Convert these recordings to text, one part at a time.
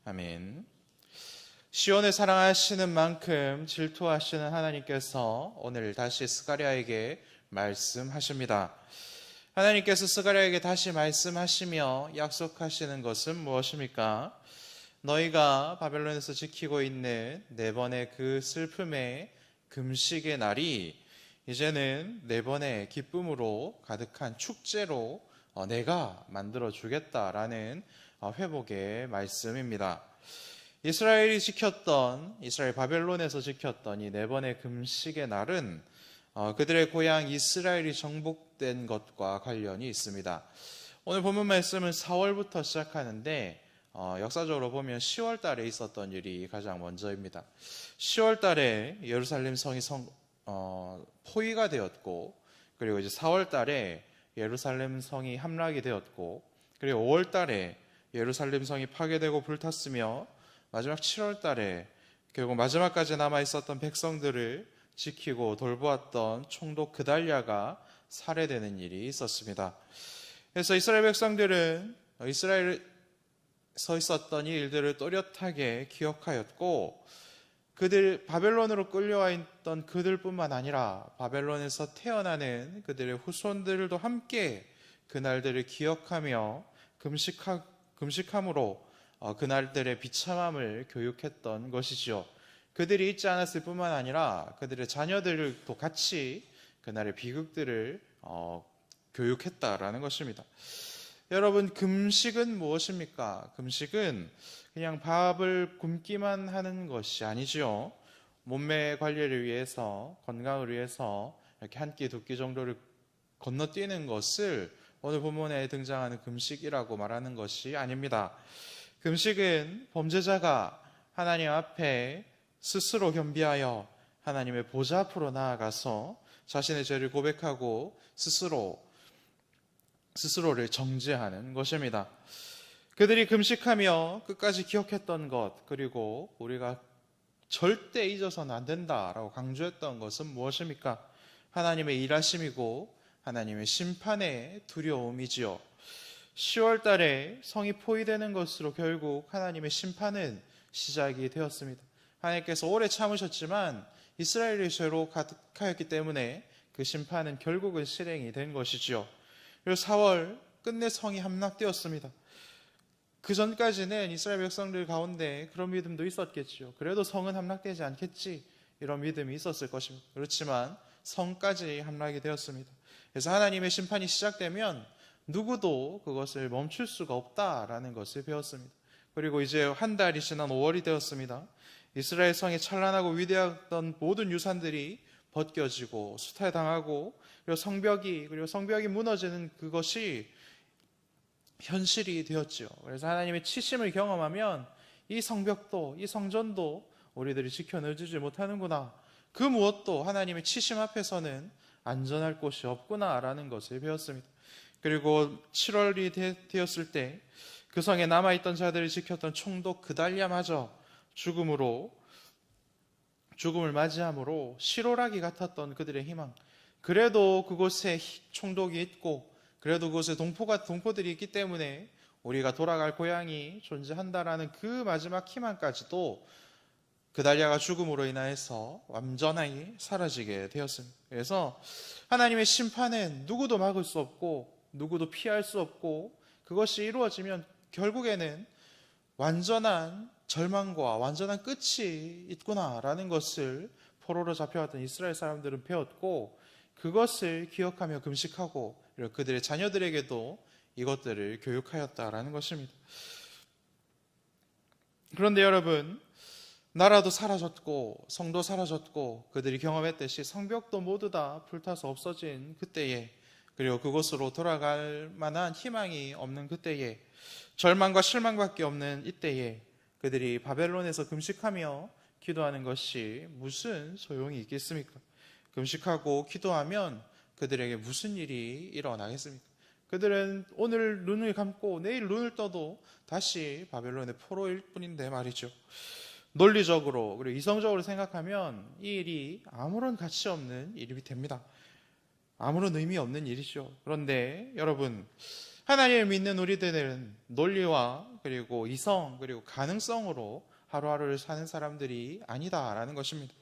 아멘. 시온을 사랑하시는 만큼 질투하시는 하나님께서 오늘 다시 스가랴에게 말씀하십니다. 하나님께서 스가랴에게 다시 말씀하시며 약속하시는 것은 무엇입니까? 너희가 바벨론에서 지키고 있는 네 번의 그 슬픔의 금식의 날이 이제는 네 번의 기쁨으로 가득한 축제로 내가 만들어 주겠다라는 회복의 말씀입니다. 이스라엘 바벨론에서 지켰던 이 네 번의 금식의 날은 그들의 고향 이스라엘이 정복된 것과 관련이 있습니다. 오늘 본문 말씀은 4월부터 시작하는데 역사적으로 보면 10월 달에 있었던 일이 가장 먼저입니다. 10월 달에 예루살렘 성이 포위가 되었고, 그리고 이제 4월 달에 예루살렘 성이 함락이 되었고, 그리고 5월 달에 예루살렘 성이 파괴되고 불탔으며, 마지막 7월 달에 결국 마지막까지 남아 있었던 백성들을 지키고 돌보았던 총독 그달랴가 살해되는 일이 있었습니다. 그래서 이스라엘 백성들은 이스라엘에 서 있었던 이 일들을 또렷하게 기억하였고, 바벨론으로 끌려와 있던 그들뿐만 아니라 바벨론에서 태어나는 그들의 후손들도 함께 그날들을 기억하며 금식함으로 그날들의 비참함을 교육했던 것이지요. 그들이 잊지 않았을 뿐만 아니라 그들의 자녀들도 같이 그날의 비극들을 교육했다라는 것입니다. 여러분, 금식은 무엇입니까? 금식은 그냥 밥을 굶기만 하는 것이 아니지요. 몸매 관리를 위해서, 건강을 위해서 이렇게 한 끼, 두 끼 정도를 건너뛰는 것을 오늘 본문에 등장하는 금식이라고 말하는 것이 아닙니다. 금식은 범죄자가 하나님 앞에 스스로 겸비하여 하나님의 보좌 앞으로 나아가서 자신의 죄를 고백하고 스스로를 정죄하는 것입니다. 그들이 금식하며 끝까지 기억했던 것, 그리고 우리가 절대 잊어서는 안 된다라고 강조했던 것은 무엇입니까? 하나님의 일하심이고 하나님의 심판의 두려움이지요. 10월 달에 성이 포위되는 것으로 결국 하나님의 심판은 시작이 되었습니다. 하나님께서 오래 참으셨지만 이스라엘의 죄로 가득하였기 때문에 그 심판은 결국은 실행이 된 것이지요. 그리고 4월 끝내 성이 함락되었습니다. 그 전까지는 이스라엘 백성들 가운데 그런 믿음도 있었겠죠. 그래도 성은 함락되지 않겠지, 이런 믿음이 있었을 것입니다. 그렇지만 성까지 함락이 되었습니다. 그래서 하나님의 심판이 시작되면 누구도 그것을 멈출 수가 없다라는 것을 배웠습니다. 그리고 이제 한 달이 지난 5월이 되었습니다. 이스라엘 성이 찬란하고 위대했던 모든 유산들이 벗겨지고 수탈당하고, 그리고 성벽이 무너지는 그것이 현실이 되었죠. 그래서 하나님의 치심을 경험하면 이 성벽도, 이 성전도 우리들이 지켜내주지 못하는구나, 그 무엇도 하나님의 치심 앞에서는 안전할 곳이 없구나라는 것을 배웠습니다. 그리고 7월이 되었을 때 그 성에 남아있던 자들을 지켰던 총독 그달랴마저 죽음을 맞이함으로 실오라기 같았던 그들의 희망, 그래도 그곳에 총독이 있고, 그래도 그곳에 동포들이 있기 때문에 우리가 돌아갈 고향이 존재한다라는 그 마지막 희망까지도 그달랴가 죽음으로 인하여서 완전히 사라지게 되었습니다. 그래서 하나님의 심판은 누구도 막을 수 없고 누구도 피할 수 없고, 그것이 이루어지면 결국에는 완전한 절망과 완전한 끝이 있구나라는 것을 포로로 잡혀왔던 이스라엘 사람들은 배웠고, 그것을 기억하며 금식하고 그들의 자녀들에게도 이것들을 교육하였다라는 것입니다. 그런데 여러분, 나라도 사라졌고 성도 사라졌고 그들이 경험했듯이 성벽도 모두 다 불타서 없어진 그때에, 그리고 그곳으로 돌아갈 만한 희망이 없는 그때에, 절망과 실망밖에 없는 이때에 그들이 바벨론에서 금식하며 기도하는 것이 무슨 소용이 있겠습니까? 금식하고 기도하면 그들에게 무슨 일이 일어나겠습니까? 그들은 오늘 눈을 감고 내일 눈을 떠도 다시 바벨론의 포로일 뿐인데 말이죠. 논리적으로 그리고 이성적으로 생각하면 이 일이 아무런 가치 없는 일이 됩니다. 아무런 의미 없는 일이죠. 그런데 여러분, 하나님을 믿는 우리들은 논리와 그리고 이성 그리고 가능성으로 하루하루를 사는 사람들이 아니다라는 것입니다.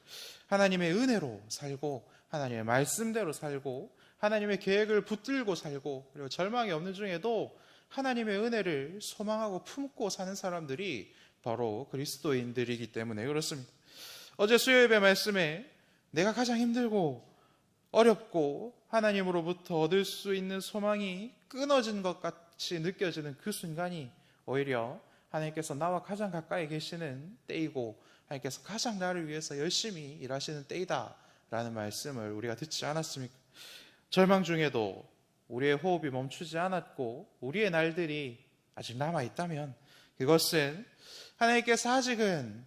하나님의 은혜로 살고 하나님의 말씀대로 살고 하나님의 계획을 붙들고 살고 그리고 절망이 없는 중에도 하나님의 은혜를 소망하고 품고 사는 사람들이 바로 그리스도인들이기 때문에 그렇습니다. 어제 수요예배 말씀에 내가 가장 힘들고 어렵고 하나님으로부터 얻을 수 있는 소망이 끊어진 것 같이 느껴지는 그 순간이 오히려 하나님께서 나와 가장 가까이 계시는 때이고 하나님께서 가장 나를 위해서 열심히 일하시는 때이다 라는 말씀을 우리가 듣지 않았습니까? 절망 중에도 우리의 호흡이 멈추지 않았고 우리의 날들이 아직 남아있다면 그것은 하나님께서 아직은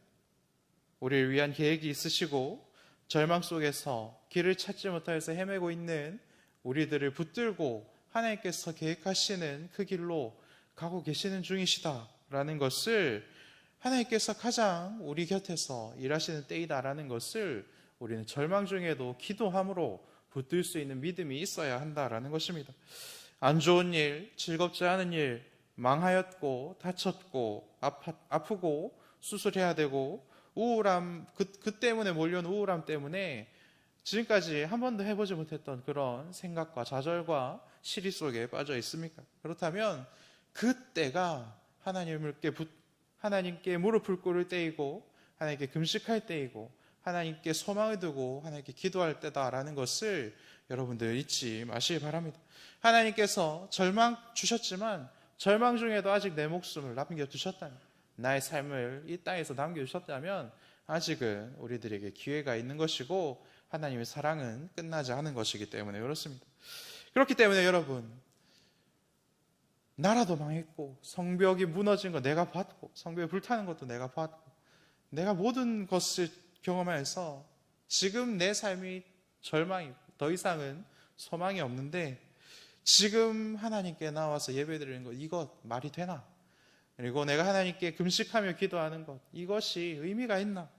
우리를 위한 계획이 있으시고 절망 속에서 길을 찾지 못하여서 헤매고 있는 우리들을 붙들고 하나님께서 계획하시는 그 길로 가고 계시는 중이시다라는 것을 하나님께서 가장 우리 곁에서 일하시는 때이다라는 것을 우리는 절망 중에도 기도함으로 붙들 수 있는 믿음이 있어야 한다라는 것입니다. 안 좋은 일, 즐겁지 않은 일, 망하였고 다쳤고 아프고 수술해야 되고 우울함, 그 때문에 몰려온 우울함 때문에 지금까지 한 번도 해보지 못했던 그런 생각과 좌절과 시리 속에 빠져 있습니까? 그렇다면 그때가 하나님께 무릎을 꿇을 때이고 하나님께 금식할 때이고 하나님께 소망을 두고 하나님께 기도할 때다라는 것을 여러분들 잊지 마시기 바랍니다. 하나님께서 절망 주셨지만 절망 중에도 아직 내 목숨을 남겨두셨다면 나의 삶을 이 땅에서 남겨주셨다면 아직은 우리들에게 기회가 있는 것이고 하나님의 사랑은 끝나지 않은 것이기 때문에 그렇습니다. 그렇기 때문에 여러분 나라도 망했고 성벽이 무너진 거 내가 봤고 성벽이 불타는 것도 내가 봤고 내가 모든 것을 경험해서 지금 내 삶이 절망이고 더 이상은 소망이 없는데 지금 하나님께 나와서 예배드리는 것 이것 말이 되나? 그리고 내가 하나님께 금식하며 기도하는 것 이것이 의미가 있나?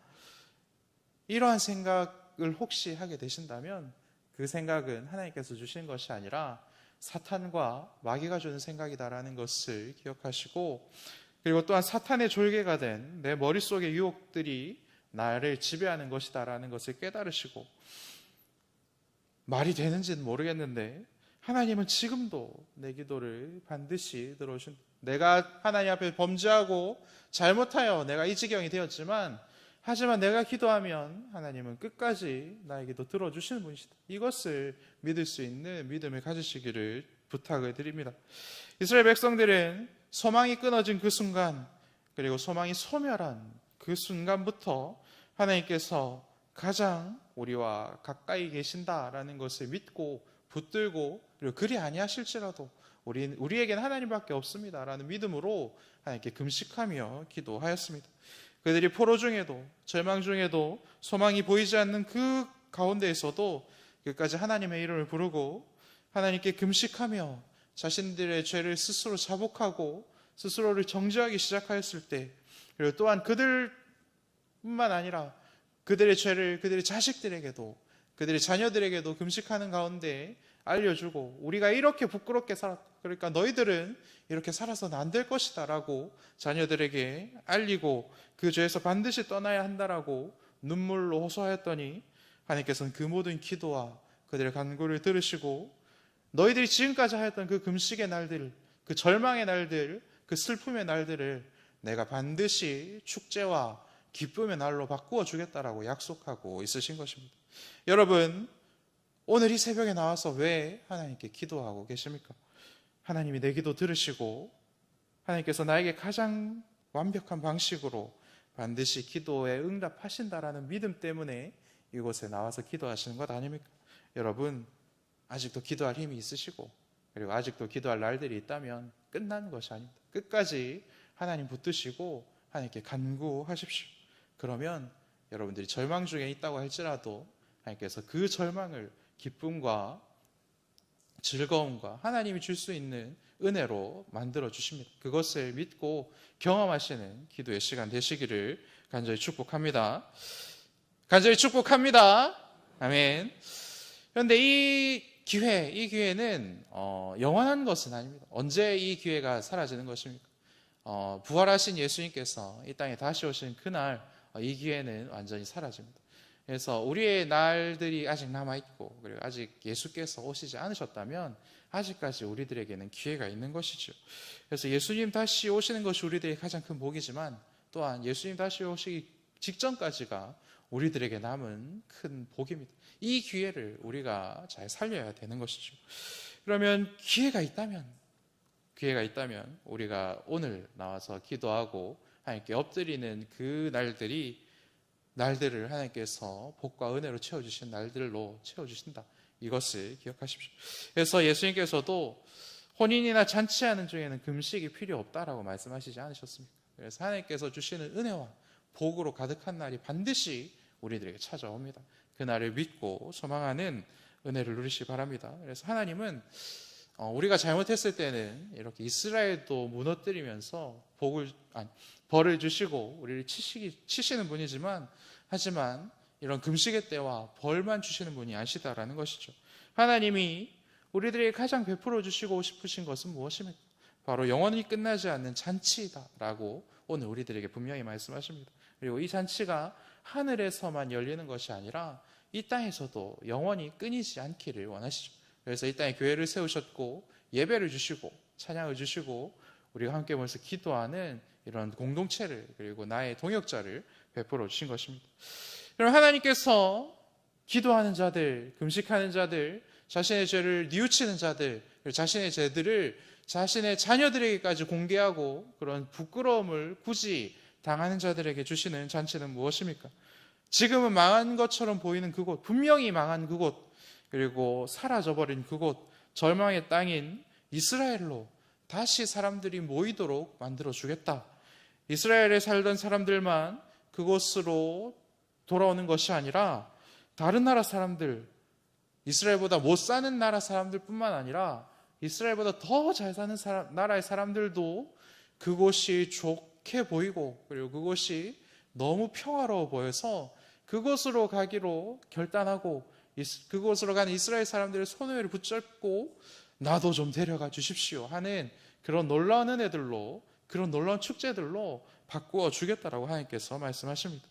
이러한 생각을 혹시 하게 되신다면 그 생각은 하나님께서 주신 것이 아니라 사탄과 마귀가 주는 생각이다라는 것을 기억하시고 그리고 또한 사탄의 졸개가 된 내 머릿속의 유혹들이 나를 지배하는 것이다라는 것을 깨달으시고 말이 되는지는 모르겠는데 하나님은 지금도 내 기도를 반드시 들어오신다. 내가 하나님 앞에 범죄하고 잘못하여 내가 이 지경이 되었지만 하지만 내가 기도하면 하나님은 끝까지 나의 기도 들어주시는 분이시다. 이것을 믿을 수 있는 믿음을 가지시기를 부탁을 드립니다. 이스라엘 백성들은 소망이 끊어진 그 순간 그리고 소망이 소멸한 그 순간부터 하나님께서 가장 우리와 가까이 계신다라는 것을 믿고 붙들고 그리고 그리 아니하실지라도 우리에게는 하나님밖에 없습니다라는 믿음으로 하나님께 금식하며 기도하였습니다. 그들이 포로 중에도 절망 중에도 소망이 보이지 않는 그 가운데에서도 끝까지 하나님의 이름을 부르고 하나님께 금식하며 자신들의 죄를 스스로 자복하고 스스로를 정죄하기 시작하였을 때 그리고 또한 그들뿐만 아니라 그들의 죄를 그들의 자식들에게도 그들의 자녀들에게도 금식하는 가운데 알려주고 우리가 이렇게 부끄럽게 살았다. 그러니까 너희들은 이렇게 살아서는 안 될 것이다 라고 자녀들에게 알리고 그 죄에서 반드시 떠나야 한다라고 눈물로 호소하였더니 하나님께서는 그 모든 기도와 그들의 간구를 들으시고 너희들이 지금까지 하였던 그 금식의 날들, 그 절망의 날들, 그 슬픔의 날들을 내가 반드시 축제와 기쁨의 날로 바꾸어 주겠다라고 약속하고 있으신 것입니다. 여러분 오늘 이 새벽에 나와서 왜 하나님께 기도하고 계십니까? 하나님이 내 기도 들으시고 하나님께서 나에게 가장 완벽한 방식으로 반드시 기도에 응답하신다라는 믿음 때문에 이곳에 나와서 기도하시는 것 아닙니까? 여러분 아직도 기도할 힘이 있으시고 그리고 아직도 기도할 날들이 있다면 끝나는 것이 아닙니다. 끝까지 하나님 붙드시고 하나님께 간구하십시오. 그러면 여러분들이 절망 중에 있다고 할지라도 하나님께서 그 절망을 기쁨과 즐거움과 하나님이 줄 수 있는 은혜로 만들어 주십니다. 그것을 믿고 경험하시는 기도의 시간 되시기를 간절히 축복합니다. 간절히 축복합니다. 아멘. 그런데 이 이 기회는 영원한 것은 아닙니다. 언제 이 기회가 사라지는 것입니까? 부활하신 예수님께서 이 땅에 다시 오신 그날 이 기회는 완전히 사라집니다. 그래서 우리의 날들이 아직 남아있고 그리고 아직 예수께서 오시지 않으셨다면 아직까지 우리들에게는 기회가 있는 것이죠. 그래서 예수님 다시 오시는 것이 우리들의 가장 큰 복이지만 또한 예수님 다시 오시기 직전까지가 우리들에게 남은 큰 복입니다. 이 기회를 우리가 잘 살려야 되는 것이죠. 그러면 기회가 있다면 우리가 오늘 나와서 기도하고 하나님께 엎드리는 그 날들을 하나님께서 복과 은혜로 채워주신 날들로 채워주신다. 이것을 기억하십시오. 그래서 예수님께서도 혼인이나 잔치하는 중에는 금식이 필요 없다라고 말씀하시지 않으셨습니까? 그래서 하나님께서 주시는 은혜와 복으로 가득한 날이 반드시 우리들에게 찾아옵니다. 그 날을 믿고 소망하는 은혜를 누리시기 바랍니다. 그래서 하나님은 우리가 잘못했을 때는 이렇게 이스라엘도 무너뜨리면서 벌을 주시고 우리를 치시는 분이지만 하지만 이런 금식의 때와 벌만 주시는 분이 아시다라는 것이죠. 하나님이 우리들에게 가장 베풀어 주시고 싶으신 것은 무엇입니까? 바로 영원히 끝나지 않는 잔치이다라고 오늘 우리들에게 분명히 말씀하십니다. 그리고 이 잔치가 하늘에서만 열리는 것이 아니라 이 땅에서도 영원히 끊이지 않기를 원하시죠. 그래서 이 땅에 교회를 세우셨고 예배를 주시고 찬양을 주시고 우리가 함께 모여서 기도하는 이런 공동체를 그리고 나의 동역자를 베풀어 주신 것입니다. 그럼 하나님께서 기도하는 자들, 금식하는 자들, 자신의 죄를 뉘우치는 자들, 자신의 죄들을 자신의 자녀들에게까지 공개하고 그런 부끄러움을 굳이 당하는 자들에게 주시는 잔치는 무엇입니까? 지금은 망한 것처럼 보이는 그곳, 분명히 망한 그곳, 그리고 사라져버린 그곳, 절망의 땅인 이스라엘로 다시 사람들이 모이도록 만들어주겠다. 이스라엘에 살던 사람들만 그곳으로 돌아오는 것이 아니라 다른 나라 사람들, 이스라엘보다 못 사는 나라 사람들 뿐만 아니라 이스라엘보다 더 잘 사는 나라의 사람들도 그곳이 좋게 보이고 그리고 그곳이 너무 평화로워 보여서 그곳으로 가기로 결단하고 그곳으로 가는 이스라엘 사람들의 손을 붙잡고 나도 좀 데려가 주십시오 하는 그런 놀라운 은혜들로 그런 놀라운 축제들로 바꾸어 주겠다라고 하나님께서 말씀하십니다.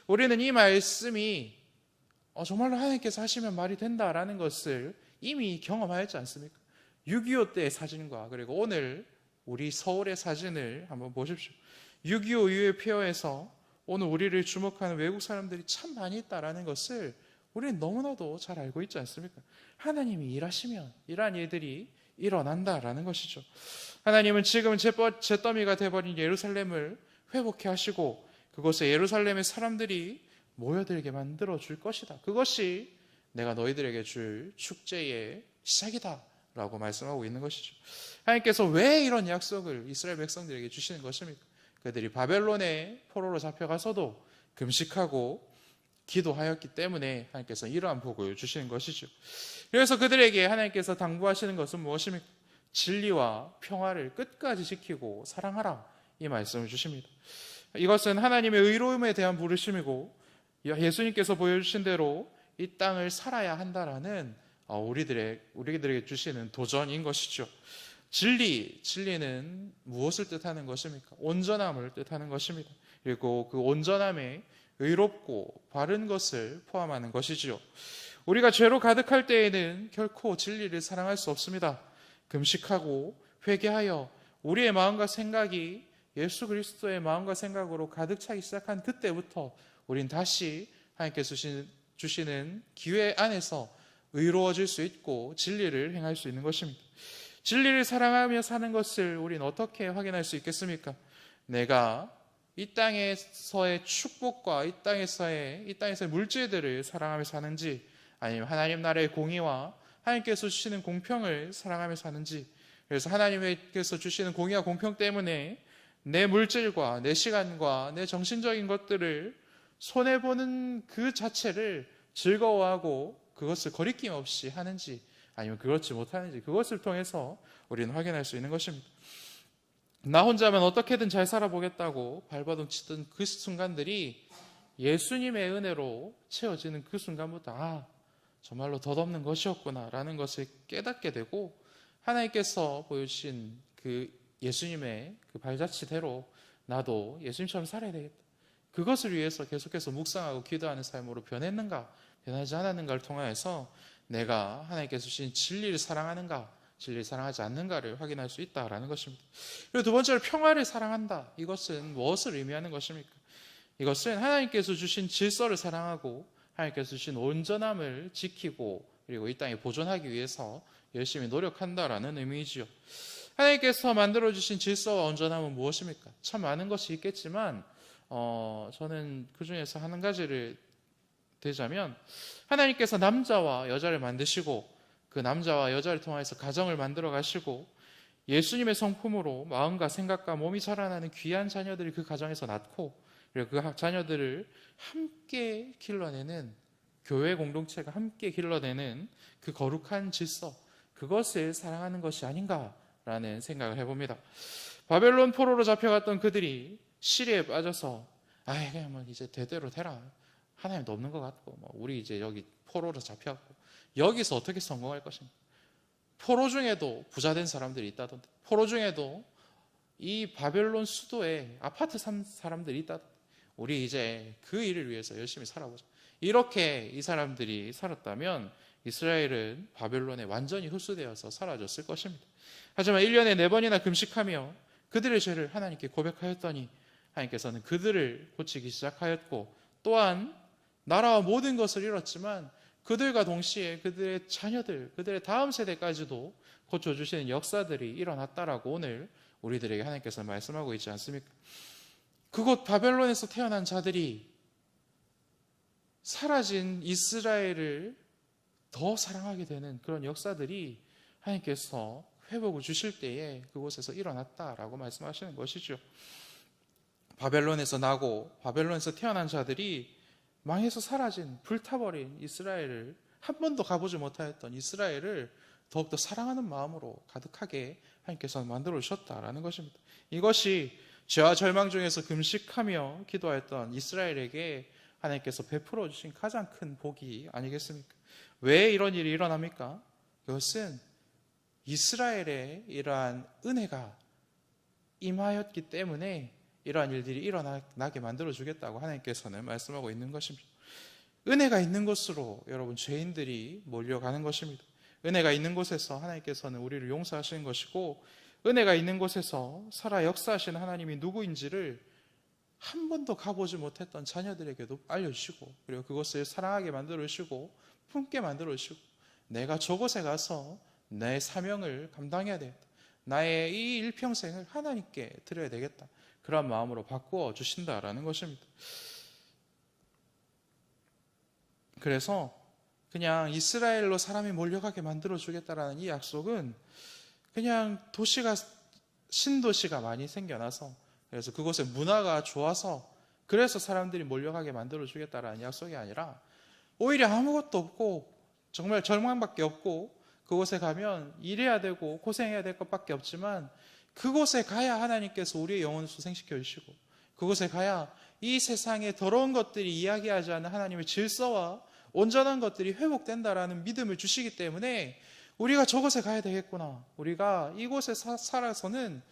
우리는 이 말씀이 정말로 하나님께서 하시면 말이 된다라는 것을 이미 경험하였지 않습니까? 6.25 때의 사진과 그리고 오늘 우리 서울의 사진을 한번 보십시오. 6.25 이후의 폐허에서 오늘 우리를 주목하는 외국 사람들이 참 많이 있다라는 것을 우리는 너무나도 잘 알고 있지 않습니까? 하나님이 일하시면 이러한 일들이 일어난다라는 것이죠. 하나님은 지금 잿더미가 되어버린 예루살렘을 회복해 하시고 그곳에 예루살렘의 사람들이 모여들게 만들어 줄 것이다. 그것이 내가 너희들에게 줄 축제의 시작이다 라고 말씀하고 있는 것이죠. 하나님께서 왜 이런 약속을 이스라엘 백성들에게 주시는 것입니까? 그들이 바벨론의 포로로 잡혀가서도 금식하고 기도하였기 때문에 하나님께서 이러한 복을 주시는 것이죠. 그래서 그들에게 하나님께서 당부하시는 것은 무엇입니까? 진리와 평화를 끝까지 지키고 사랑하라 이 말씀을 주십니다. 이것은 하나님의 의로움에 대한 부르심이고 예수님께서 보여주신 대로 이 땅을 살아야 한다라는 우리들에게 주시는 도전인 것이죠. 진리는 무엇을 뜻하는 것입니까? 온전함을 뜻하는 것입니다. 그리고 그 온전함에 의롭고 바른 것을 포함하는 것이지요. 우리가 죄로 가득할 때에는 결코 진리를 사랑할 수 없습니다. 금식하고 회개하여 우리의 마음과 생각이 예수 그리스도의 마음과 생각으로 가득 차기 시작한 그때부터 우린 다시 하나님께서 주시는 기회 안에서 의로워질 수 있고 진리를 행할 수 있는 것입니다. 진리를 사랑하며 사는 것을 우린 어떻게 확인할 수 있겠습니까? 내가 이 땅에서의 축복과 이 땅에서의 물질들을 사랑하며 사는지 아니면 하나님 나라의 공의와 하나님께서 주시는 공평을 사랑하며 사는지 그래서 하나님께서 주시는 공의와 공평 때문에 내 물질과 내 시간과 내 정신적인 것들을 손해보는 그 자체를 즐거워하고 그것을 거리낌 없이 하는지 아니면 그렇지 못하는지 그것을 통해서 우리는 확인할 수 있는 것입니다. 나 혼자면 어떻게든 잘 살아보겠다고 발버둥 치던 그 순간들이 예수님의 은혜로 채워지는 그 순간부터 정말로 덧없는 것이었구나라는 것을 깨닫게 되고, 하나님께서 보여주신 그 예수님의 그 발자취대로 나도 예수님처럼 살아야 되겠다, 그것을 위해서 계속해서 묵상하고 기도하는 삶으로 변했는가 변하지 않았는가를 통하여서 내가 하나님께서 주신 진리를 사랑하는가 진리를 사랑하지 않는가를 확인할 수 있다라는 것입니다. 그리고 두 번째로 평화를 사랑한다. 이것은 무엇을 의미하는 것입니까? 이것은 하나님께서 주신 질서를 사랑하고 하나님께서 주신 온전함을 지키고 그리고 이 땅에 보존하기 위해서 열심히 노력한다라는 의미이지요. 하나님께서 만들어주신 질서와 온전함은 무엇입니까? 참 많은 것이 있겠지만 저는 그 중에서 한 가지를 대자면, 하나님께서 남자와 여자를 만드시고 그 남자와 여자를 통해서 가정을 만들어 가시고 예수님의 성품으로 마음과 생각과 몸이 자라나는 귀한 자녀들이 그 가정에서 낳고 그리고 그 자녀들을 함께 길러내는 교회 공동체가 함께 길러내는 그 거룩한 질서, 그것을 사랑하는 것이 아닌가라는 생각을 해봅니다. 바벨론 포로로 잡혀갔던 그들이 시리에 빠져서 그냥 뭐 이제 대대로 되라, 하나님도 없는 것 같고 우리 이제 여기 포로로 잡혀갔고 여기서 어떻게 성공할 것인가. 포로 중에도 부자된 사람들이 있다던데, 포로 중에도 이 바벨론 수도에 아파트 산 사람들이 있다던데, 우리 이제 그 일을 위해서 열심히 살아보자. 이렇게 이 사람들이 살았다면 이스라엘은 바벨론에 완전히 흡수되어서 사라졌을 것입니다. 하지만 1년에 4번이나 금식하며 그들의 죄를 하나님께 고백하였더니 하나님께서는 그들을 고치기 시작하였고, 또한 나라와 모든 것을 잃었지만 그들과 동시에 그들의 자녀들, 그들의 다음 세대까지도 고쳐주시는 역사들이 일어났다라고 오늘 우리들에게 하나님께서 말씀하고 있지 않습니까? 그곳 바벨론에서 태어난 자들이 사라진 이스라엘을 더 사랑하게 되는 그런 역사들이 하나님께서 회복을 주실 때에 그곳에서 일어났다라고 말씀하시는 것이죠. 바벨론에서 나고 바벨론에서 태어난 자들이 망해서 사라진, 불타버린 이스라엘을, 한 번도 가보지 못하였던 이스라엘을 더욱더 사랑하는 마음으로 가득하게 하나님께서 만들어 주셨다라는 것입니다. 이것이 죄와 절망 중에서 금식하며 기도하였던 이스라엘에게 하나님께서 베풀어 주신 가장 큰 복이 아니겠습니까? 왜 이런 일이 일어납니까? 그것은 이스라엘의 이러한 은혜가 임하였기 때문에 이러한 일들이 일어나게 만들어주겠다고 하나님께서는 말씀하고 있는 것입니다. 은혜가 있는 곳으로 여러분 죄인들이 몰려가는 것입니다. 은혜가 있는 곳에서 하나님께서는 우리를 용서하시는 것이고, 은혜가 있는 곳에서 살아 역사하시는 하나님이 누구인지를 한 번도 가보지 못했던 자녀들에게도 알려주시고, 그리고 그것을 사랑하게 만들어주시고 품게 만들어주시고, 내가 저곳에 가서 내 사명을 감당해야 되겠다, 나의 이 일평생을 하나님께 드려야 되겠다, 그런 마음으로 바꾸어 주신다라는 것입니다. 그래서 그냥 이스라엘로 사람이 몰려가게 만들어 주겠다라는 이 약속은 그냥 도시가, 신도시가 많이 생겨나서, 그래서 그곳의 문화가 좋아서 그래서 사람들이 몰려가게 만들어 주겠다라는 약속이 아니라, 오히려 아무것도 없고 정말 절망밖에 없고 그곳에 가면 일해야 되고 고생해야 될 것밖에 없지만, 그곳에 가야 하나님께서 우리의 영혼을 소생시켜 주시고, 그곳에 가야 이 세상의 더러운 것들이 이야기하지 않는 하나님의 질서와 온전한 것들이 회복된다라는 믿음을 주시기 때문에 우리가 저곳에 가야 되겠구나, 우리가 이곳에 살아서는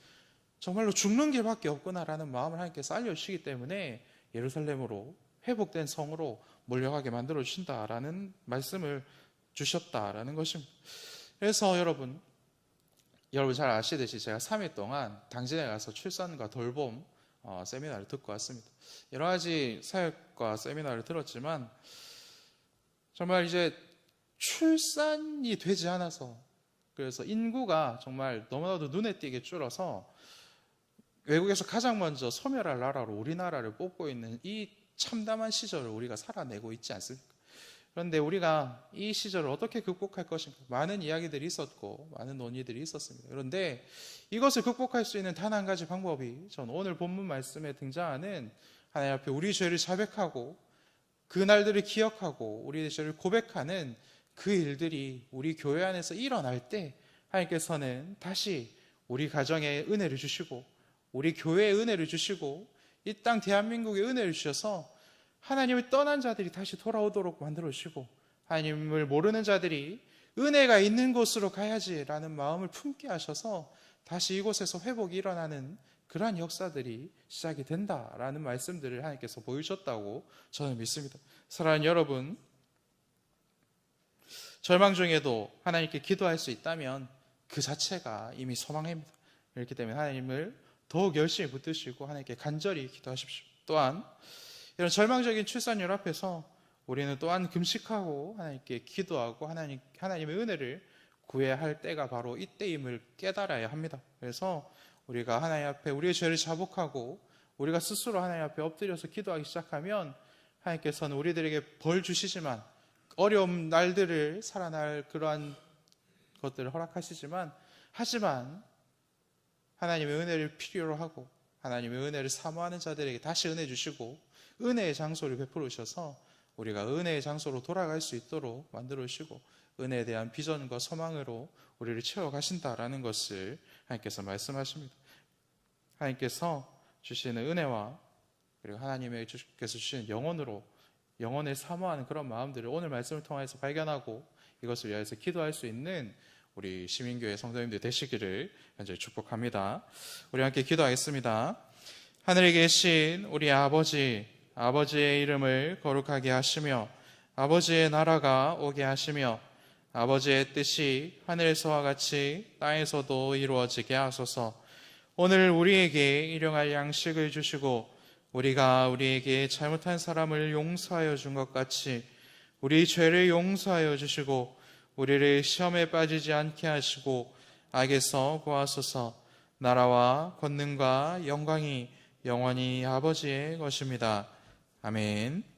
정말로 죽는 길밖에 없구나라는 마음을 하나님께서 알려주시기 때문에 예루살렘으로, 회복된 성으로 몰려가게 만들어 주신다라는 말씀을 주셨다라는 것입니다. 그래서 여러분 잘 아시듯이 제가 3일 동안 당진에 가서 출산과 돌봄 세미나를 듣고 왔습니다. 여러 가지 사역과 세미나를 들었지만 정말 이제 출산이 되지 않아서, 그래서 인구가 정말 너무나도 눈에 띄게 줄어서 외국에서 가장 먼저 소멸할 나라로 우리나라를 뽑고 있는 이 참담한 시절을 우리가 살아내고 있지 않습니까? 그런데 우리가 이 시절을 어떻게 극복할 것인가, 많은 이야기들이 있었고 많은 논의들이 있었습니다. 그런데 이것을 극복할 수 있는 단 한 가지 방법이, 저는 오늘 본문 말씀에 등장하는 하나님 앞에 우리 죄를 자백하고 그 날들을 기억하고 우리의 죄를 고백하는 그 일들이 우리 교회 안에서 일어날 때 하나님께서는 다시 우리 가정에 은혜를 주시고 우리 교회에 은혜를 주시고 이 땅 대한민국에 은혜를 주셔서 하나님을 떠난 자들이 다시 돌아오도록 만들어 주시고, 하나님을 모르는 자들이 은혜가 있는 곳으로 가야지라는 마음을 품게 하셔서 다시 이곳에서 회복이 일어나는 그러한 역사들이 시작이 된다라는 말씀들을 하나님께서 보여주셨다고 저는 믿습니다. 사랑하는 여러분, 절망 중에도 하나님께 기도할 수 있다면 그 자체가 이미 소망입니다. 그렇기 때문에 하나님을 더욱 열심히 붙드시고 하나님께 간절히 기도하십시오. 또한 이런 절망적인 출산율 앞에서 우리는 또한 금식하고 하나님께 기도하고 하나님의 은혜를 구해야 할 때가 바로 이때임을 깨달아야 합니다. 그래서 우리가 하나님 앞에 우리의 죄를 자복하고 우리가 스스로 하나님 앞에 엎드려서 기도하기 시작하면 하나님께서는 우리들에게 벌 주시지만 어려운 날들을 살아날 그러한 것들을 허락하시지만 하지만 하나님의 은혜를 필요로 하고 하나님의 은혜를 사모하는 자들에게 다시 은혜 주시고 은혜의 장소를 베풀어 주셔서 우리가 은혜의 장소로 돌아갈 수 있도록 만들어 주시고 은혜에 대한 비전과 소망으로 우리를 채워가신다라는 것을 하나님께서 말씀하십니다. 하나님께서 주시는 은혜와 그리고 하나님께서 주시는 영혼을 사모하는 그런 마음들을 오늘 말씀을 통해서 발견하고 이것을 위해서 기도할 수 있는 우리 시민교회 성도님들 되시기를 간절히 축복합니다. 우리 함께 기도하겠습니다. 하늘에 계신 우리 아버지의 이름을 거룩하게 하시며 아버지의 나라가 오게 하시며 아버지의 뜻이 하늘에서와 같이 땅에서도 이루어지게 하소서. 오늘 우리에게 일용할 양식을 주시고 우리가 우리에게 잘못한 사람을 용서하여 준 것 같이 우리 죄를 용서하여 주시고 우리를 시험에 빠지지 않게 하시고 악에서 구하소서. 나라와 권능과 영광이 영원히 아버지의 것입니다. 아멘.